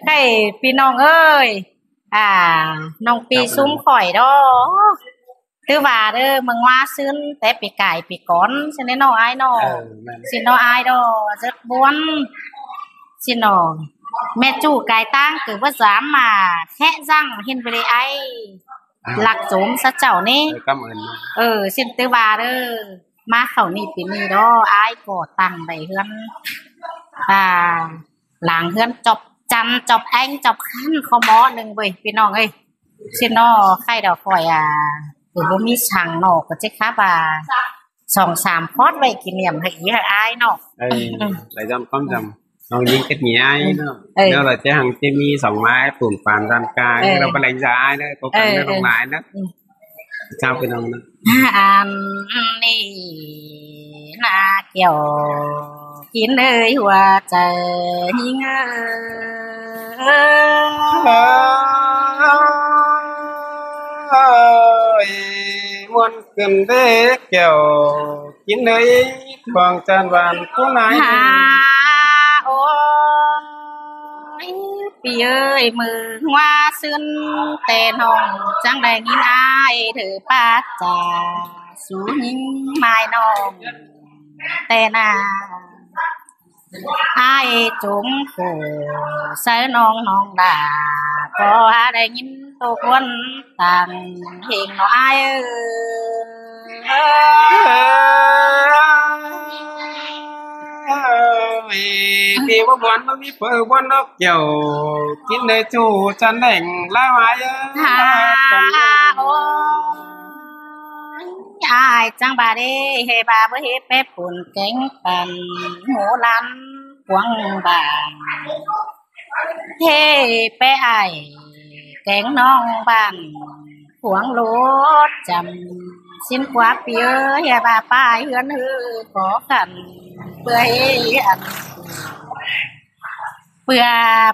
ใครพี่น้องเอ้ยน้องปีซุ้มข่อยดอกคือว่าเด้อเมืองว่าซื้นแต่ปีไก่ปีก้อนฉะนั้นน้องอายน้องสิน้องอายดอกrất buồnสิน้องแม่จู่ไก่ตั้งคือว่าสามมาแค่răngเห็นไปเลยไอ้หลักโสมซะเจ้านี่สิตื้อว่าเด้อมาเขานี่ปีนี้ดอกอายก่อตั้งได้เฮือนหลังเฮือนจบจันจบแองจบขั้นข้อมอหนึ่งเว้ยพี่น้องเอ้ยสิน้อใครดอกข่อยหรือว่ามีช่างนอกก็จะครับ2-3 พอดไว้กินเหลี่ยมให้อีให้อายเนาะlại dăm không dăm nó những cái nhẹ ai nữa nếu là chế hàng chim mi sòng mái tủn phản ran ca đâu có đánh giá ai nữa có cần nó không lại nữa sao cái nào nữaนี่นาเกี่ยวกินเลยหัวใจยิ่งmuốn cần thế kiểu chín đấy bằng tràn vàn cô nái ôiปีเอ้ยมือว่าซึ้นแต่น้องจังได้ยินอายถือป้าจ่าสู้ยิ่งไม่น้องแต่นาอายจุงผูใส่น้องด่าก็ได้ยินตัวคนต่างเห็นน้องอายthì có bọn nó biết phơi bọn nó kiểu chín đời chủ chân đỉnh la mái ai chẳng bà đi hệ bà với hệ bếp buồn cánh bàn ngủ lăn quăng bà hệ bé ai cánh non bàn quăng lúa chầm xin quá phía hệ bà bài hươn hư khó khăn bơi ăn bữa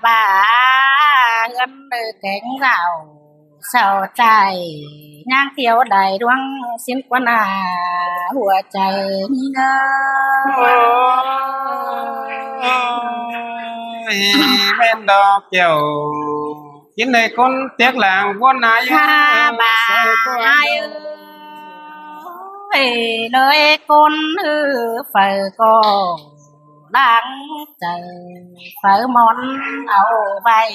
bà hươn cánh rào saoใจนางเที่ยวใดดวงสิ้นกว่านาหัวใจนี่นะแม่นดอกเกี่ยวกินในคนเตียกหลังวนนายbà ai lời con phải có đáng chờ phải món áo bay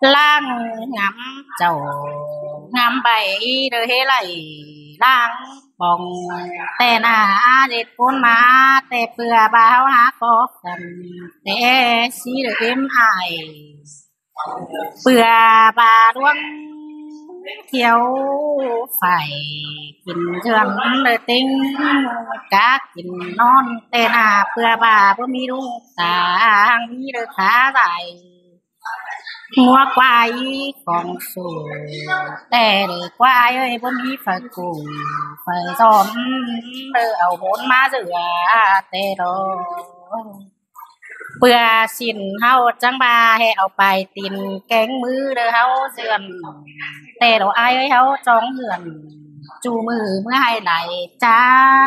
lang ngắm chầu ngắm bay đời thế này lang bồngแต่น่าเด็ดคนมาแต่เปลือบ่าวหาก็กันแต่สีเดิมอายเปลือบาดวงเที่ยวไฟกินเทือนเลยติ้งกะกินนอนแต่น่าเปลือบาบ่มีลูกตามีเด้อขาใส่งัวควายของสูแต่เด็กควายเอ้ยบ่มีฝากกูฝากซ้อมเด้อเอาโหนมาเสือแต่ดอกเปื่อสินเฮาจังบาให้เอาไปตินแกงมือเด้อเฮาเสือนแต่ดอกอายเอ้ยเฮาจ้องเหือนจูมือเมื่อให้ไหลจ้า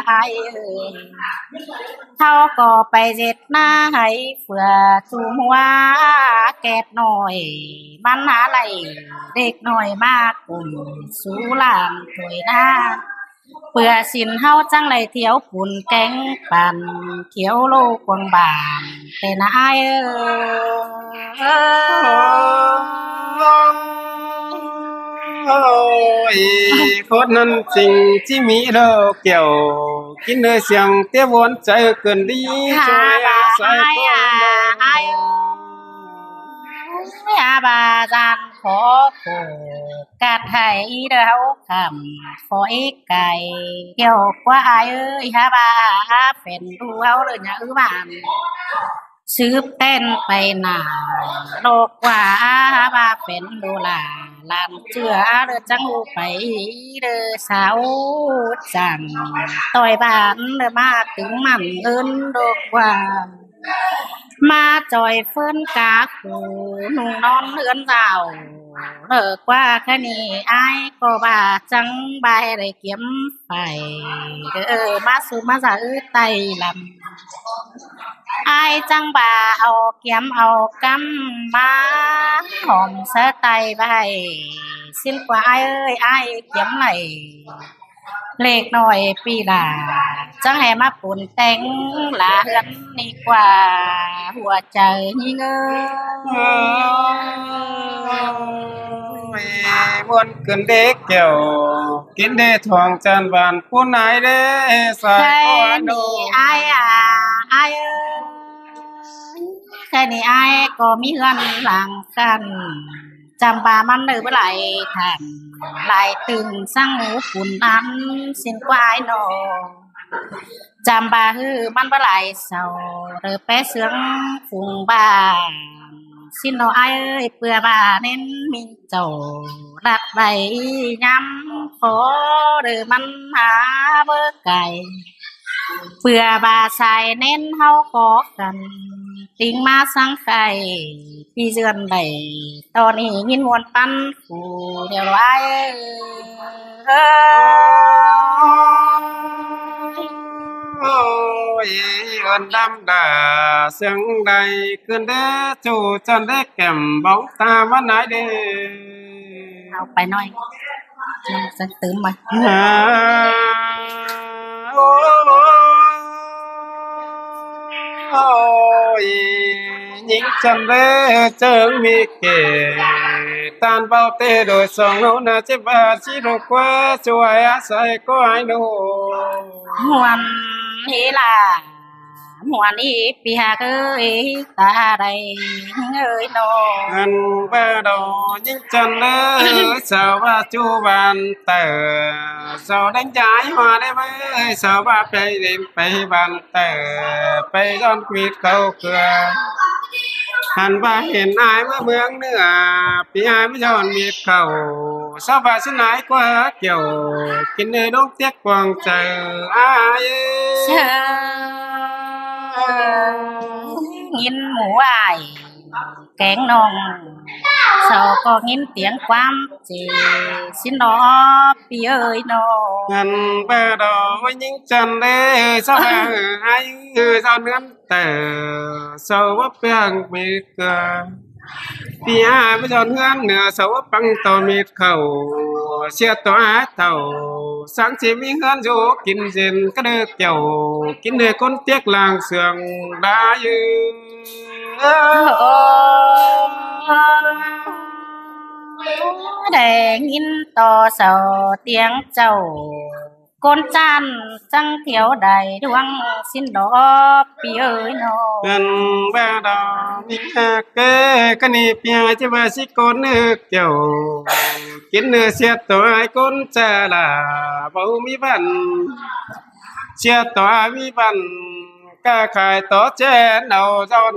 อายเอ้ยเฮาก็ไปเจ็ดหน้าให้เฟื่อจูหัวแกดหน่อยมันหาไหลเด็กหน่อยมากกลุ่มสู้ลานถวยหน้าเปื่อสินเฮาจังไหลเที่ยวปุ่นแกงปั่นเขียวโลกวงบานแต่นายkhốt năn tình chỉ mỹ đâu kiểu kín nơi xiềng tiếp vốn chạy cần đi cho sai ai bà gian khó khổ cát hay đâu khẩm phối cày kiểu quá ai ơi bà phèn đu áo đời nhà ư bạnซื้อเต้นไปหนาโลกว่าบาเป็นโดลาลานเจือเด้อจังหูไปเด้อสาวจังต่อยบ้านเด้อมาถึงมันเอิ้นโลกว่ามาจอยเฟิ้นกาคูนุ่งนอนเฮือนเจ้า qua cái này ai có bà trắng bài để kiếm phải má su má giả tay làm ai chăng bà ao kiếm ao cắm má hòm sơ tay bài xin qua ai ơi ai kiếm này lệch nồi pi là chẳng hề má bùn tén là hất đi qua hùa trời như ngơ muốn cơn đế kiểu kiến đế thoáng tràn vàn cuốn ai đế sai có ai đâu ai à ai ơi cái này ai có mi gần làng căn chăm bàมันnữ với lại thảm lại từng sang ngủ phun ăn xin qua ai nọ chăm bà hưมันvới lại sầu rồi bé sướng phùng bà xin nó ai ơi bữa bà nên mình chầu đặt bày nhắm phố rồiมันhá bơ cày bữa bà xài nên hao khó cần tiếng ma sang khai pi dườn đầy tao này nhìn muôn pan phù đều ai ôi ơn đam đà sương đầy cơn đế chủ chân đế kèm bóng ta mắt nãy đếเอาไปหน่อยจะตื่นมา ôi những chân đế chớm mi kề tan bao tê đôi song nấu na chế ba chỉ đồ quá chuối á sai có ai đâu มวนนี่ล่ะมวนนี่ปีหาเอ้ยตาใดเอ้ยโน anh ba đầu những chân đế sao ba chu bàn tờ sao đánh trái hoa đấy mới sao ba bay đến bay bàn tờ bay don quýt câu cửa hàn ba hiện ai mới mướn nữa vì ai mới giòn miệt cầu sao bà xin ai qua kiểu kín nơi đốt tiếc quàng chờ ai nhìn mũ ai kén nong sao có nhìn tiếng quam chỉ xin nó pi ơi nó hàn ba đó với những chân đấy sao bà ai sao nướng tờ sao bắp bèn miệt cờ vì ai mới giòn hơn nửa xấu băng tàu miệt khẩu xe tỏa tàu sáng chỉ mi hơn dù kín dền cái đứa kiểu kín đời con tiếc làng sườn đá như để nhìn to sầu tiếng trầu con chan trăng thiếu đầy đoang xin đó pi ơi nó gần ba đó mình cái này pia chứ ba sĩ con nước kiểu kiến nửa xe tỏa con cha là bầu mi văn xe tỏa mi văn ca khai tó che đầu giòn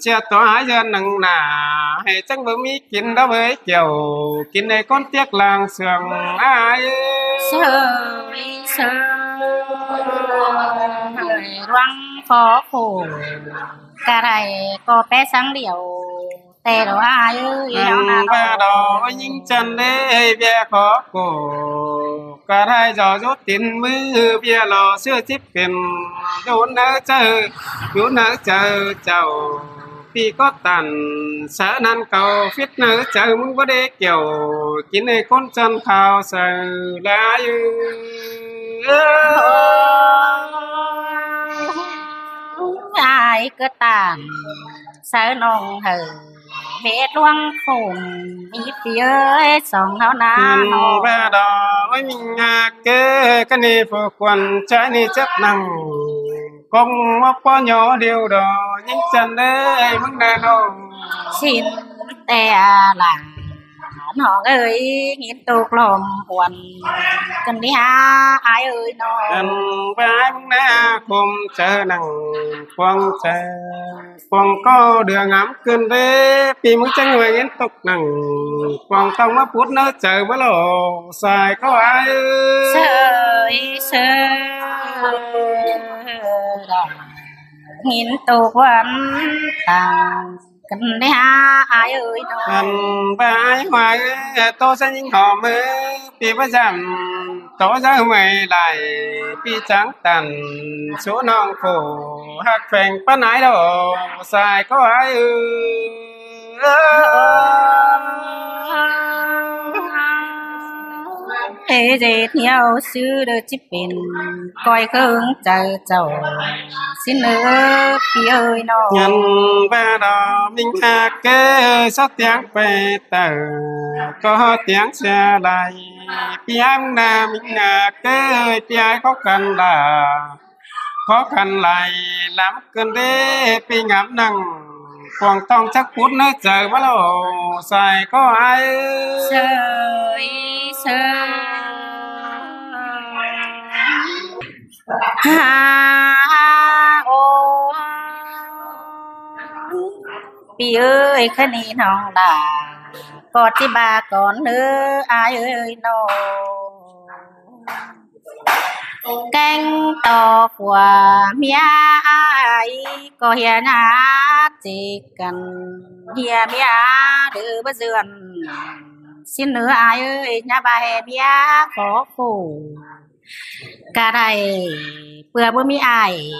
xe tỏa dân nặng nà hay chẳng bơm mi kín đó với kiểu kín này con tiếc làng sườn ai sơ đoang phó phủ cả này có bé sáng điệu tè đồ ai ơi ba đó những chân đấy bia khó cổ cả hai giò rốt tiền mưa bia lò xưa chip tiền vốn nỡ chờ chầu khi có tàn xã nan cầu phiết nỡ chờ muốn có đế kiểu kín này con chân khao sờ lá ai cứ tàn sợ nong hờ mẹ đoang khủng mi phía sòng hao na ba đó với mình cái này phụ quần trái này chấp năng con móc có nhỏ điều đó những chân đấy mức nào đâu xin tè là họ ơi nhìn tục lồm quần cần đi ha ai ơi nó vai mức nào cùng chờ năng quăng chờ quăng có đường ngắm cơn đế vì mức chân người liên tục năng quăng không mất phút nữa chờ mới lộ xài có ai sơ nhìn tục quần tàng กันได้หาอายเอ้ยน้อ กันไปหวายโตsẽ những họ mơ pi bất giảm tổ ra mày lại pi trắng tàn số non khổ hạc phèn bắt nái đồ xài có ai thế dệt nhau xưa đời chỉ bên coi khương chờ chầu xin nữa pi ơi nó nhân ba đò minh hạ kê sao tiếng về tờ có tiếng xe lại pi am na minh hạ kê pi ai khó khăn lại lắm cơn đế pi ngắm năng quảng tông chắc phút nữa chờ bắt đầu xài có ai sơi sơi ha ô pi ơi khá ni nong là có chỉ ba con nữa ai ơi nó canh to của mía ai có hiền á chỉ cần hiền mía đứa bất dườn xin nữa ai ơi nhà bà hè mía có khổ cả đây vừa bữa mi ai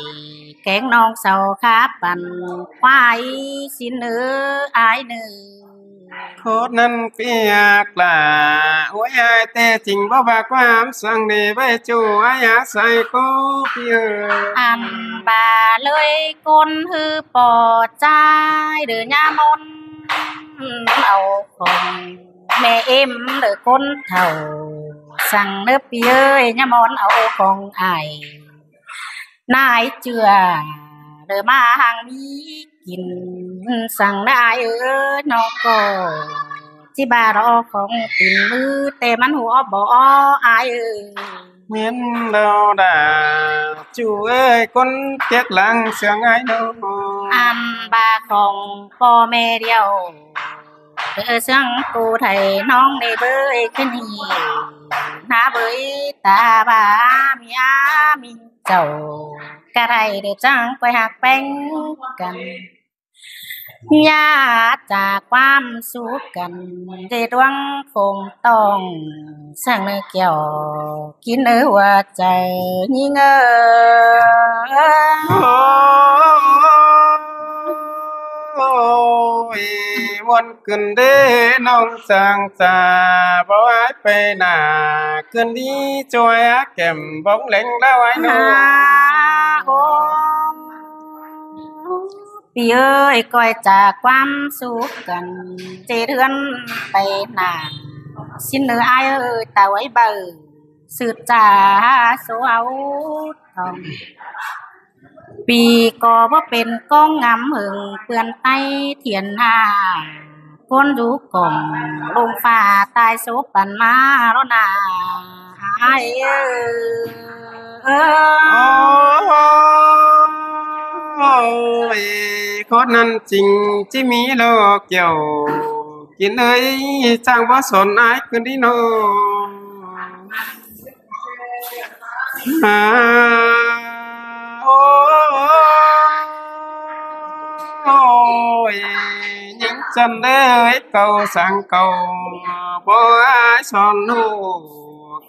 kén non sầu khá bàn khoai xin nữa ai nữa khốt năn piak là ôi ai tê trình bao bà quam sang đi với chú ai á sai cô pier ăn bà lơi con hư bò trai đứa nhà môn ẩu còn mẹ em đứa con thầu sang nước ơi nhà món ẩu còn ai nai chưa đứa mà hàng miกินสั่งได้nó có chỉ bà đó không tìm mưaแต่มันหัวบ่ai miền đâu đã chú ơi con tiếc lăng sương ai đâu ăn bà khôngพ่อแม่เดียวเด้อเสียงกูไทยน้องในเบยขึ้นนี่หาเบยตาบ่ามีอามีเจ้ากะไรเด้อจังไปหักแป้งกันญาติจากความสุขกันได้ดวงคงต้องสร้างเนื้อเกี่ยวกินเนื้อหัวใจยิ่งโอ้ยวนขึ้นเด้น้องสางจาบ่หายไปหน้าขึ้นดีจอยแก้มบ้องเล็งแล้วไอ้น้อง พี่เอ้ยก้อยจากความสุขกันเจเดือนไปหนาสิ้นเนื้ออายเอ้ยตาไว้เบอสืบจ่าโซเอาทองปีก็ว่าเป็นก้องงำหึงเปื่อนไตเทียนหาคนดูกล่อมลงฟ้าตายโซปันมาแล้วนาอายเอ้โอ้ยคนนั้นจริงที่มีโลกเกี่ยวกินเอ้ยจ้างบ่สนอายคืนดีโนโอ้ยยิ่งจันเลยเก่าสั่งเก่าบ่อายสอนหู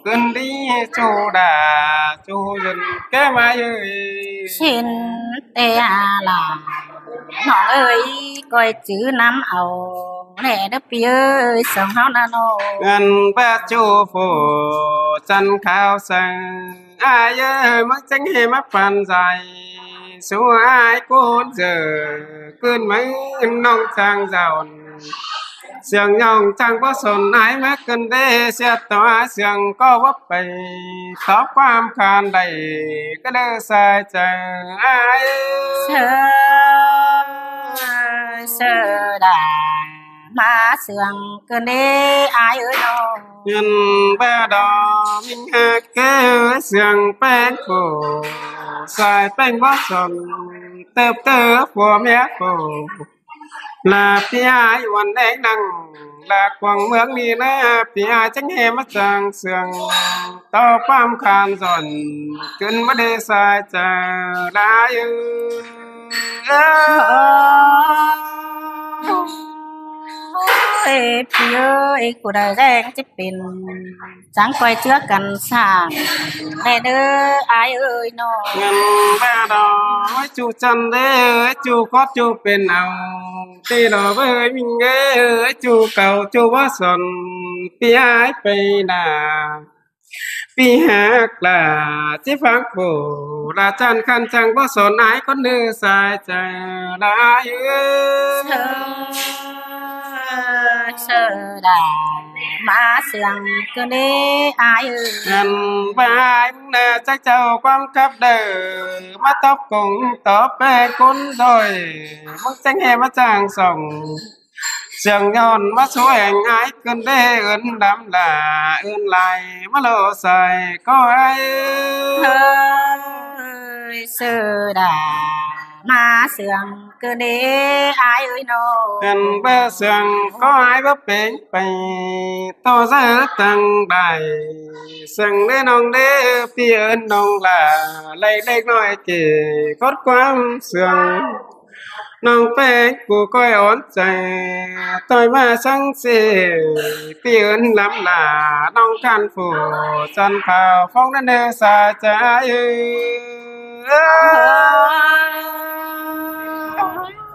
ขึ้นดีจูดาจูจนแก้มาเอ้ย xin tê là nó ơi coi chữ nắm ầu nè đất bia ơi sông háo na nô เงินแปดจูฟูจันข้าวสังอายเอ้ยมักจังให้มาปันใจสู้อายกูเจอขึ้นไหมน้องจางเจ้าเสียงยองจังบ่สนอายมาขึ้นเด้เสียตัวเสียงก็วับไปตอบความคานใดก็เด้อสายใจอาย sơ sơ đà má sương cơn đê ai ơi nó เงินแปดอมิงหาเกเสียงแป้งฟูสายแป้งบ่สนเติบเติบหัวเมียฟูลาพี่อายวันแดงนังลากวางเมืองนี้นะพี่อายจังเฮมาจางเสียงต่อความคานสนขึ้นมาได้สายจะได้ พี่เอ้ยกูได้แรงจะเป็นสังคอยเชื่อกันสร้างแม่เด้ออายเอ้ยน้อง เงินแม่ดอกจูจันเด้อจูคอดจูเป็นเอาตีดอกเอ้ยมิงเอ้ยจูเก่าจูว่าสนปีหายไปนาปีหากลาที่ฟังโบราจันคันจังบ่สนอายคนเนื้อสายใจลายเอ้เธอยเธอได้มาเสียงก็ได้อายเอ้ยเงินบายมึงน่ะใจเจ้าความกับเด้อมาตอบกงตอบแปคนโดยมึงจังแห่มาจ้างส่งเสียงย้อนมาสวยง่ายเกินได้เอิ้นดำลาเอิ้นไหลมาโลใส่ก็ไอ้เธอเธอได้มาเสียงก็ได้อายเอ้ยน้อง เงินเบอเสียงก็ไอ้บ่เป็นไปต่อซะตั้งได้เสียงได้น้องเด้อพี่เอิ้นน้องลาไล่เล็กน้อยเก๋กดความเสียงน้องเป็นกูก้อยอ่อนใจต่อยมาสังเสพี่เอิ้นลำลาน้องกันผู้จันเผาฟ้องนั่นเด้อสาใจเอ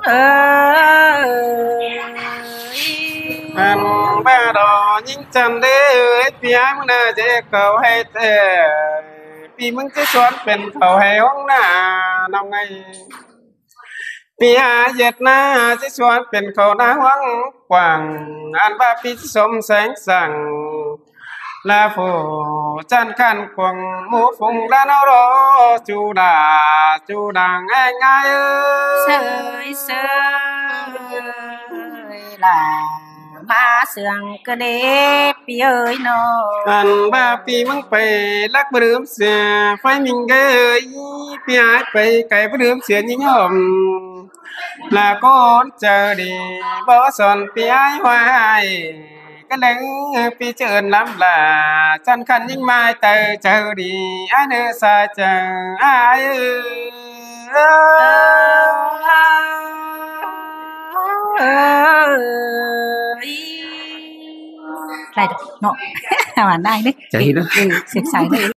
อันบ้าดอยิ่งจันเด้อพี่ไอ้มึงน่าจะเขาให้เธอพี่มึงจะชวนเป็นเขาให้ห้องหน้าน้องไงพี่อาเหยียดหน้าจะชวนเป็นเขาหน้าห้องกว้างอันบ้าพี่สมแสงสั่งลาโฟจันขันควงหมูฟงด้านรอจูดาจูดังง่ายง่ายเสยเสยล่ะมาเสียงก็เด้พี่เอ้ยน้องอันบ้าปีมึงไปลักบลืมเสียไฟมิงเกยพี่หายไปไก่บลืมเสียยิ่งหอมลาก้อนเจอดีบ่สอนพี่หายไว้ก็เลยพี่เจิญลำลาจันคันยิ่งมาเจอดีไอ้เนื้อสาเจอไอ้เอ้ยใครเนาะหวานได้เด้ใจเนาะเสียงใสได้